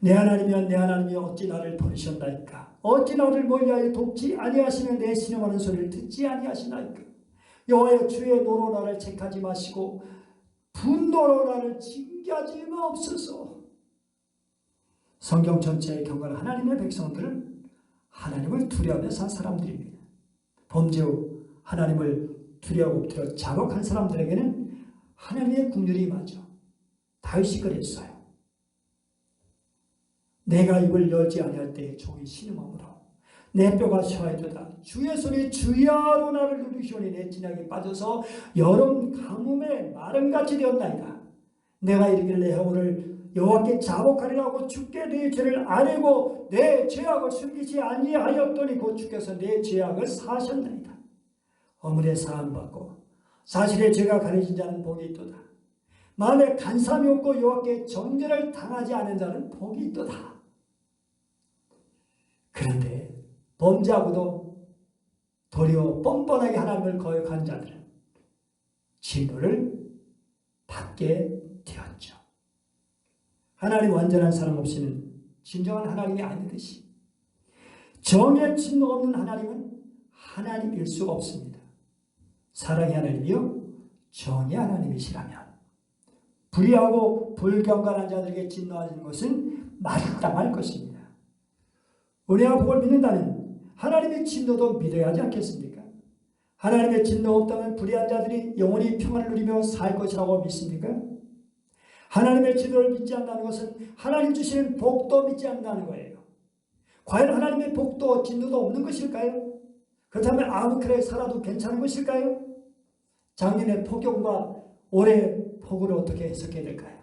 내 하나님이여 내 하나님이여 어찌 나를 버리셨나이까. 어찌 나를 멀리하여 돕지 아니하시며 내 신음하는 소리를 듣지 아니하시나이까. 여호와여 주의 노로 나를 책하지 마시고 분노로 나를 징계하지 마옵소서. 성경 전체의 경건한 하나님의 백성들은 하나님을 두려워하며 산 사람들입니다. 범죄 후 하나님을 두려워하고 엎드려 자복한 사람들에게는 하나님의 국률이 임하죠. 다윗이 그랬어요. 내가 입을 열지 아니할 때에 종이 신음하므로 내 뼈가 쇠하여도다. 주의 손이 주야로 나를 누르시오니 내 진약이 빠져서 여름 가뭄에 마름같이 되었나이다. 내가 이르기를 내 영혼을 여호와께 자복하리라고 주께 내 죄를 아뢰고 내 죄악을 숨기지 아니하였더니 곧 주께서 내 죄악을 사하셨나이다. 허물에 사함받고 사실의 죄가 가려진 자는 복이 있도다. 마음에 간삼이 없고 여호와께 정죄를 당하지 않은 자는 복이 있도다. 그런데 범죄하고도 도리어 뻔뻔하게 하나님을 거역한 자들은 진노를 받게 되었죠. 하나님 완전한 사람 없이는 진정한 하나님이 아니듯이 정의 진노 없는 하나님은 하나님일 수가 없습니다. 사랑의 하나님이요 정의 하나님이시라면 불의하고 불경건한 자들에게 진노하는 것은 마땅할 것입니다. 은혜와 복을 믿는다면 하나님의 진노도 믿어야 하지 않겠습니까? 하나님의 진노 없다면 불의한 자들이 영원히 평안을 누리며 살 것이라고 믿습니까? 하나님의 진노를 믿지 않는다는 것은 하나님 주시는 복도 믿지 않는다는 거예요. 과연 하나님의 복도 진노도 없는 것일까요? 그렇다면 아무 그래 살아도 괜찮은 것일까요? 작년의 폭염과 올해 폭우를 어떻게 해석해야 될까요?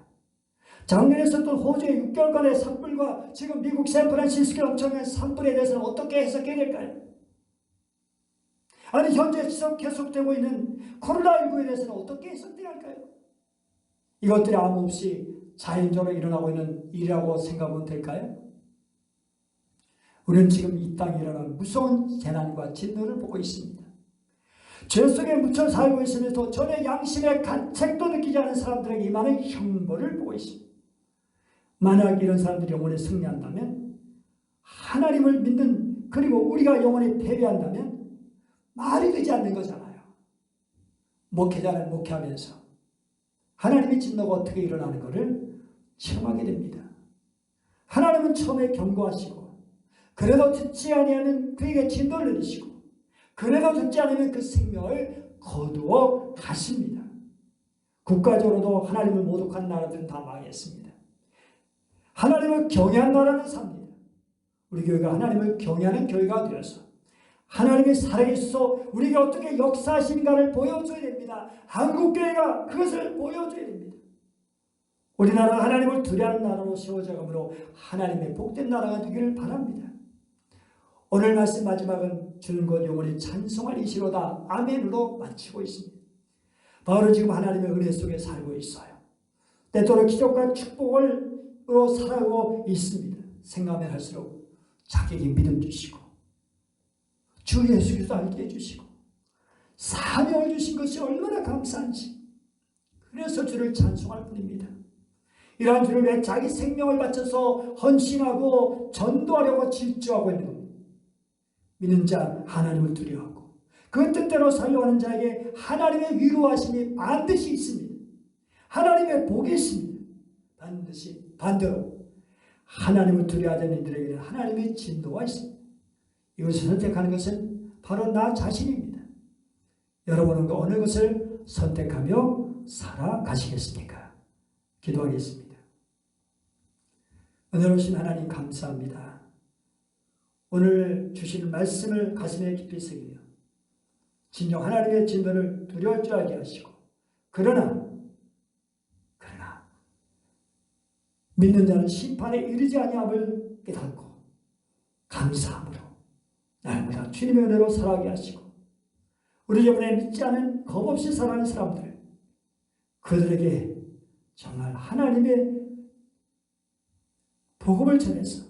작년에 있었던 호주의 6개월간의 산불과 지금 미국 샌프란시스코의 엄청난 산불에 대해서는 어떻게 해석해야 될까요? 아니 현재 계속되고 있는 코로나19에 대해서는 어떻게 해석해야 할까요? 이것들이 아무 없이 자연적으로 일어나고 있는 일이라고 생각하면 될까요? 우리는 지금 이 땅에 일어나는 무서운 재난과 진노를 보고 있습니다. 죄 속에 묻혀 살고 있으면서 전혀 양심의 가책도 느끼지 않은 사람들에게 임하는 형벌을 보고 있습니다. 만약 이런 사람들이 영원히 승리한다면 하나님을 믿는 그리고 우리가 영원히 패배한다면 말이 되지 않는 거잖아요. 목회자는 목회하면서 하나님의 진노가 어떻게 일어나는 것을 체험하게 됩니다. 하나님은 처음에 경고하시고 그래도 듣지 아니하면 그에게 진노를 내리시고 그래도 듣지 않으면 그 생명을 거두어 가십니다. 국가적으로도 하나님을 모독한 나라들은 다 망했습니다. 하나님을 경외한 나라는 삽니다. 우리 교회가 하나님을 경외하는 교회가 되어서 하나님의 살아계셔서 우리에게 어떻게 역사하신가를 보여줘야 됩니다. 한국교회가 그것을 보여줘야 됩니다. 우리나라가 하나님을 두려워하는 나라로 세워져가므로 하나님의 복된 나라가 되기를 바랍니다. 오늘 말씀 마지막은 주는 것 영원히 찬송할 이시로다 아멘으로 마치고 있습니다. 바울은 지금 하나님의 은혜 속에 살고 있어요. 때때로 기적과 축복으로 살아가고 있습니다. 생각하면 할수록 자기에게 믿음 주시고 주 예수 그리스도 알게 해주시고 사명을 주신 것이 얼마나 감사한지 그래서 주를 찬송할 뿐입니다. 이러한 주를 왜 자기 생명을 바쳐서 헌신하고 전도하려고 질주하고 있는 믿는 자 하나님을 두려워하고 그 뜻대로 살려고 하는 자에게 하나님의 위로하심이 반드시 있습니다. 하나님의 복이 있습니다. 반드시 반대로 하나님을 두려워하지 않는 이들에게는 하나님의 진노가 있습니다. 이것을 선택하는 것은 바로 나 자신입니다. 여러분은 어느 것을 선택하며 살아가시겠습니까? 기도하겠습니다. 은혜로우신 하나님 감사합니다. 오늘 주신 말씀을 가슴에 깊이 새기며 진정 하나님의 진노를 두려울 줄 알게 하시고 그러나 믿는 자는 심판에 이르지 아니함을 깨닫고 감사함으로 날마다 주님의 은혜로 살아가게 하시고 우리 주변에 믿지 않은 겁없이 살아가는 사람들 그들에게 정말 하나님의 복음을 전해서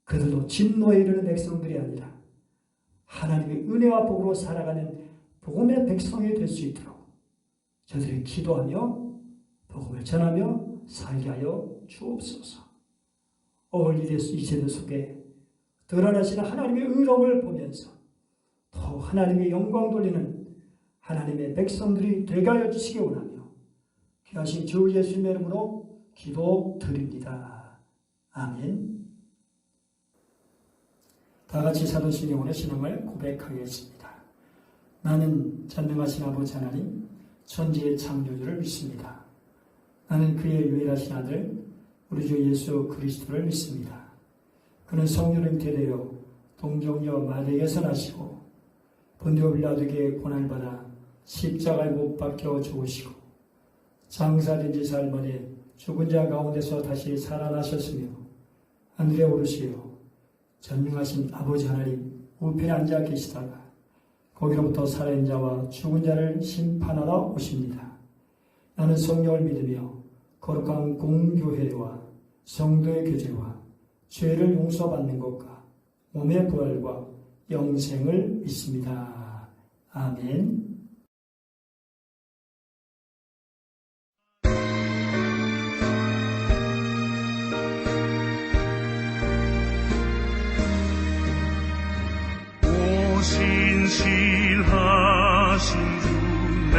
그들도 진노에 이르는 백성들이 아니라 하나님의 은혜와 복으로 살아가는 복음의 백성이 될 수 있도록 저들이 기도하며 복음을 전하며 살게 하여 주옵소서. 어울리는 이 세대 속에 드러나시는 하나님의 의로움을 보면서 더 하나님의 영광 돌리는 하나님의 백성들이 되게 하여 주시기 원하며 귀하신 주 예수님의 이름으로 기도드립니다. 아멘. 다 같이 사도신 영혼의 신앙을 고백하겠습니다. 나는 전능하신 아버지 하나님 천지의 창조주를 믿습니다. 나는 그의 유일하신 아들 우리 주 예수 그리스도를 믿습니다. 그는 성령을 잉태되어 동정녀 마리아에게서 나시고 본디오 빌라도에게 고난을 받아 십자가에 못 박혀 죽으시고 장사된 지 사흘 만에 죽은 자 가운데서 다시 살아나셨으며 하늘에 오르시어 전능하신 아버지 하나님 우편에 앉아 계시다가 거기로부터 살아있는 자와 죽은 자를 심판하러 오십니다. 나는 성령을 믿으며 거룩한 공교회와 성도의 교제와 죄를 용서받는 것과 몸의 부활과 영생을 믿습니다. 아멘. 신실하신 주 내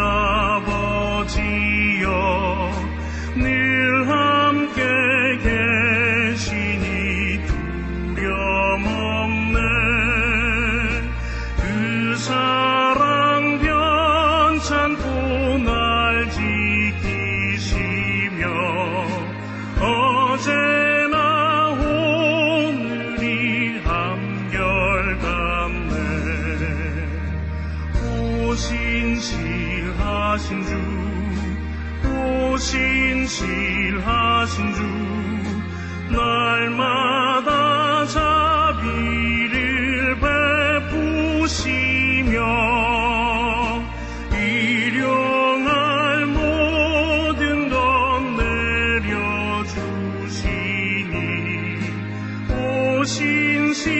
아버지여 늘 함께 계시니 두려움 없네. 그 사랑 변찮고 날 지키시며 어제나 오늘이 한결같네. 신실하신 주, 오 신실하신 주, 날마다 자비를 베푸시며 일용할 모든 것 내려주시니 오 신실하신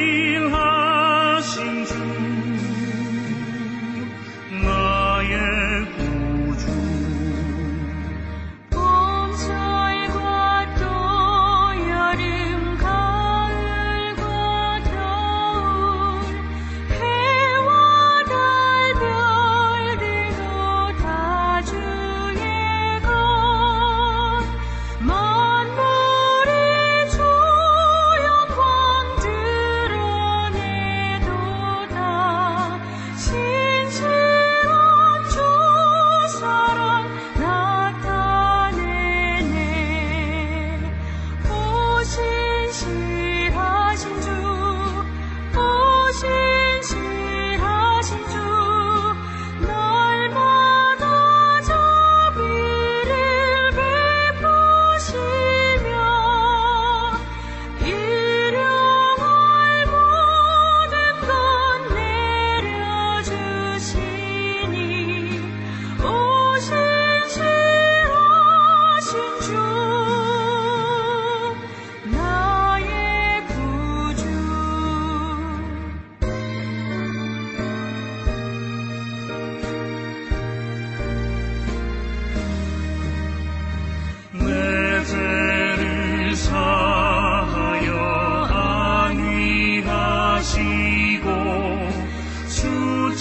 주 나의 구주. 봄철과 또 여름 가을과 겨울 해와 달 별들도 다 주의 것 만물의 주 영광 드러내도다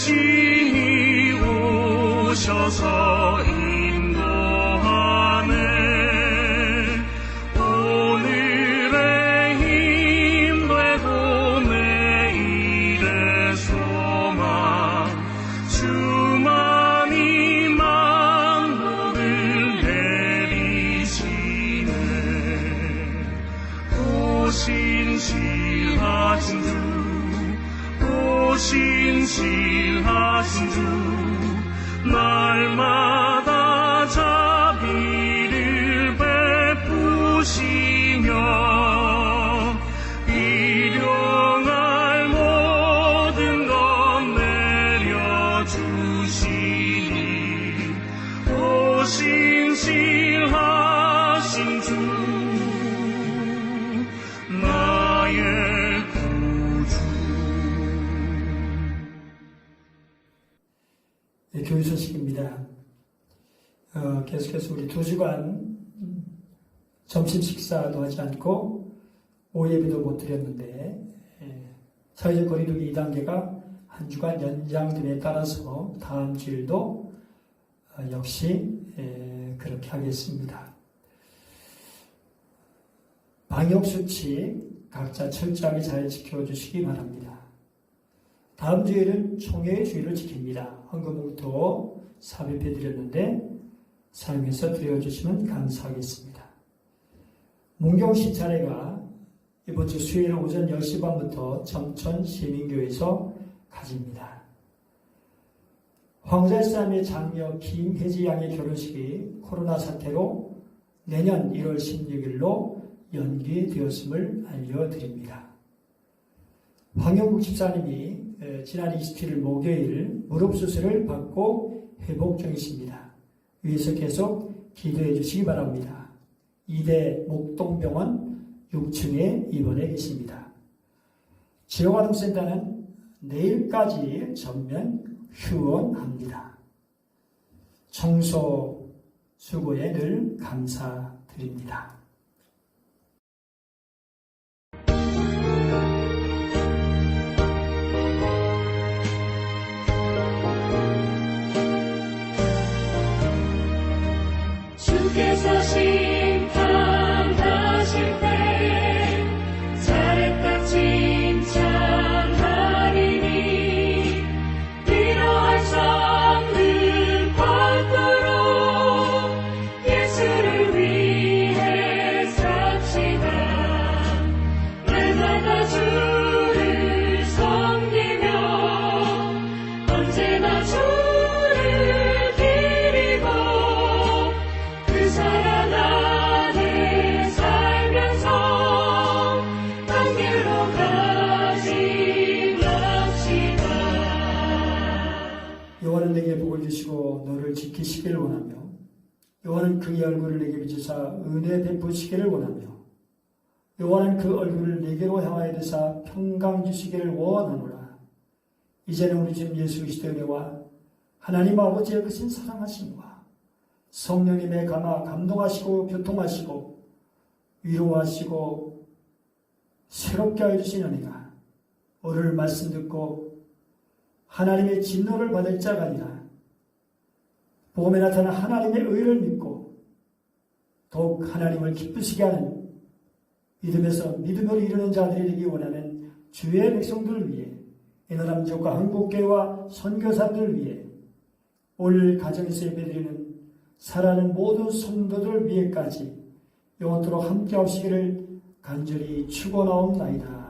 신이 오셔서 인도하네. 오늘의 힘되고 내일의 소망, 주만이 만국을 내리시네. 오신실하신 주, 오신실하신 주, 날마다 자비를 베푸시며 일용할 모든 것 내려주시니. 오신실하신 주, 나의 구주. 네, 교회 소식입니다. 계속해서 우리 2주간 점심 식사도 하지 않고 오예배도 못 드렸는데 사회적 거리두기 2단계가 한 주간 연장됨에 따라서 다음 주일도 역시 그렇게 하겠습니다. 방역수칙 각자 철저하게 잘 지켜주시기 바랍니다. 다음 주일은 총회의 주일을 지킵니다. 헌금봉투 삽입해 드렸는데 사용해서 드려주시면 감사하겠습니다. 문경시 차례가 이번 주 수요일 오전 10시 반부터 정천 시민교회에서 가집니다. 황제쌈의 장녀 김혜지 양의 결혼식이 코로나 사태로 내년 1월 16일로 연기되었음을 알려드립니다. 황영국 집사님이 지난 27일 목요일 무릎 수술을 받고 회복 중이십니다. 위에서 계속 기도해 주시기 바랍니다. 이대 목동병원 6층에 입원해 계십니다. 지역아동센터는 내일까지 전면 휴원합니다. 청소 수고에 늘 감사드립니다. 주께서 심판하실 때 잘했다 칭찬하리니 위로할 수 없는 권고로 예수를 위해 삽시다. 날마다 주를 섬기며 언제나 주를 기리고 그 사랑 안에 살면서 단계로 가지 맙시다. 여호와는 내게 복을 주시고 너를 지키시기를 원하며 여호와는 그의 얼굴을 내게 비추사 은혜 베푸시기를 원하며 여호와는 그 얼굴을 내게로 향하여 드사 평강 주시기를 원하노라. 이제는 우리 주님 예수 그리스도의 은혜와 하나님 아버지의 크신 사랑하심과 성령님의 감동하시고 교통하시고 위로하시고 새롭게 하여 주신 은혜가 오늘 말씀 듣고 하나님의 진노를 받을 자가 아니라 복음에 나타난 하나님의 의를 믿고 더욱 하나님을 기쁘시게 하는 믿음에서 믿음으로 이루는 자들이 되기 원하는 주의 백성들을 위해 인어남지역과 한국교회와 선교사들을 위해 올 가정에서 예배드리는 살아가는 모든 성도들 위해까지 영원토록 함께 하시기를 간절히 축원하옵나이다.